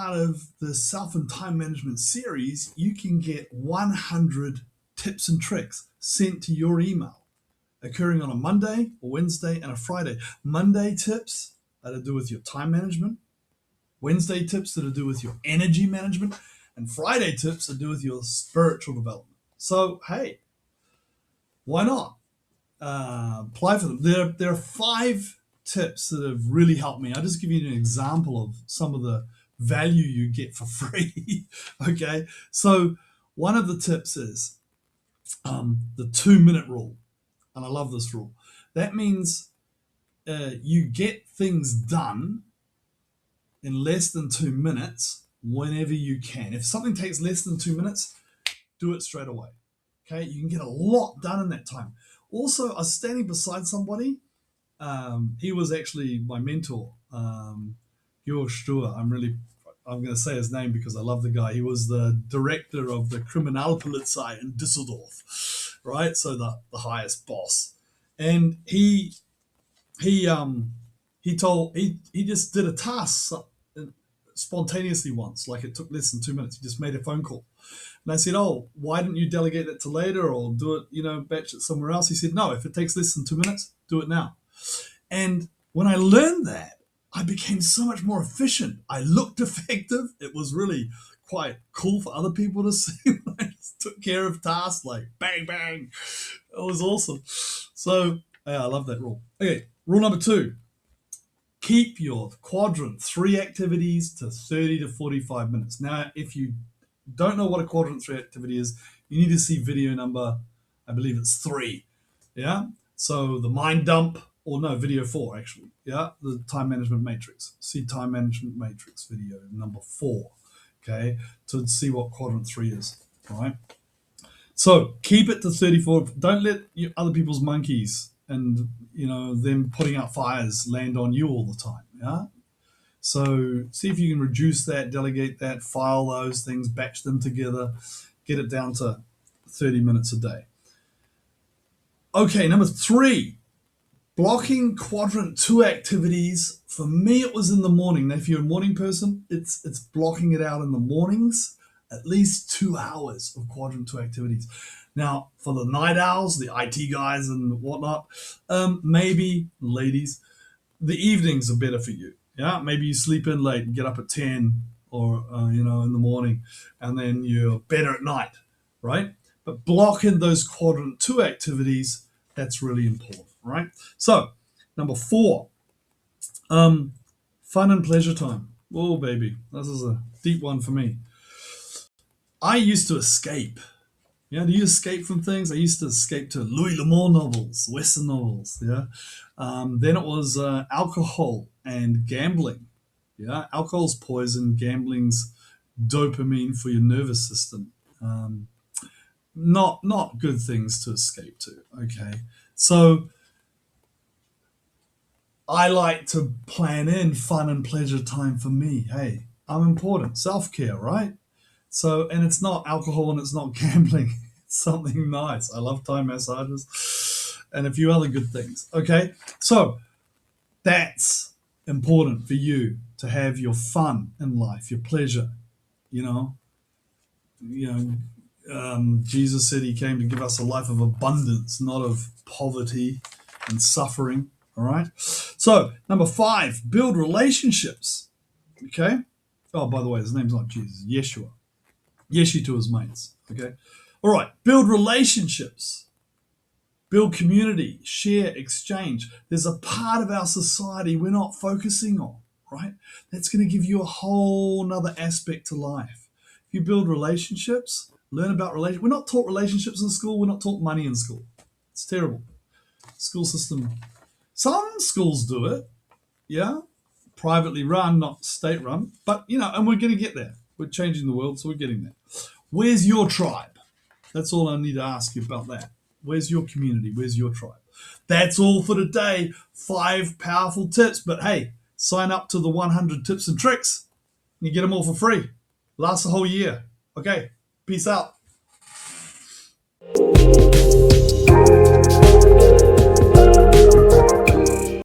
part of the Self and Time Management series, you can get 100 tips and tricks sent to your email, occurring on a Monday, a Wednesday, and a Friday. Monday tips that are to do with your time management, Wednesday tips that are to do with your energy management, and Friday tips that are to do with your spiritual development. So, hey, why not? Apply for them. There are 5 tips that have really helped me. I'll just give you an example of some of the value you get for free. Okay, so one of the tips is the 2-minute rule, and I love this rule. That means you get things done in less than 2 minutes whenever you can. If something takes less than 2 minutes, do it straight away. Okay, you can get a lot done in that time. Also, I was standing beside somebody. He was actually my mentor, Georg Struer. I'm going to say his name because I love the guy. He was the director of the Kriminalpolizei in Düsseldorf, right? So the highest boss. And he just did a task spontaneously once, like it took less than 2 minutes. He just made a phone call. And I said, oh, why didn't you delegate that to later or do it, batch it somewhere else? He said, no, if it takes less than 2 minutes, do it now. And when I learned that, I became so much more efficient. I looked effective. It was really quite cool for other people to see when I just took care of tasks like bang, bang. It was awesome. So, yeah, I love that rule. Okay, rule number 2. Keep your quadrant 3 activities to 30 to 45 minutes. Now, if you don't know what a quadrant 3 activity is, you need to see video number, I believe it's 3. Yeah. So the mind dump, or no, video 4 actually. Yeah. The time management matrix. See time management matrix video number 4. Okay. To see what quadrant 3 is. All right. So keep it to 34. Don't let other people's monkeys and them putting out fires land on you all the time. Yeah. So see if you can reduce that, delegate that, file those things, batch them together, get it down to 30 minutes a day. Okay, number 3, blocking quadrant 2 activities. For me, it was in the morning. Now, if you're a morning person, it's blocking it out in the mornings, at least 2 hours of quadrant 2 activities. Now, for the night owls, the IT guys and whatnot, maybe, ladies, the evenings are better for you. Yeah, maybe you sleep in late and get up at 10 or, in the morning, and then you're better at night, right? But blocking those quadrant 2 activities, that's really important, right? So, number 4, fun and pleasure time. Oh, baby, this is a deep one for me. I used to escape. Yeah, do you escape from things? I used to escape to Louis L'Amour novels, Western novels. Yeah, then it was alcohol and gambling. Yeah, alcohol's poison, gambling's dopamine for your nervous system. Not good things to escape to. Okay, so I like to plan in fun and pleasure time for me. Hey, I'm important. Self-care, right? So, and it's not alcohol and it's not gambling. It's something nice. I love Thai massages and a few other good things. Okay, so that's important for you to have your fun in life, your pleasure. Jesus said he came to give us a life of abundance, not of poverty and suffering. All right. So number 5, build relationships. Okay. Oh, by the way, his name's not Jesus, Yeshua. Yeshu to his mates. Okay. All right. Build relationships. Build community. Share. Exchange. There's a part of our society we're not focusing on, right? That's going to give you a whole nother aspect to life. If you build relationships, learn about relationships. We're not taught relationships in school. We're not taught money in school. It's terrible. School system. Some schools do it. Yeah. Privately run, not state run. But, and we're going to get there. We're changing the world, so we're getting there. Where's your tribe? That's all I need to ask you about that. Where's your community? Where's your tribe? That's all for today. 5 powerful tips. But hey, sign up to the 100 tips and tricks. And you get them all for free. Lasts a whole year. Okay, peace out.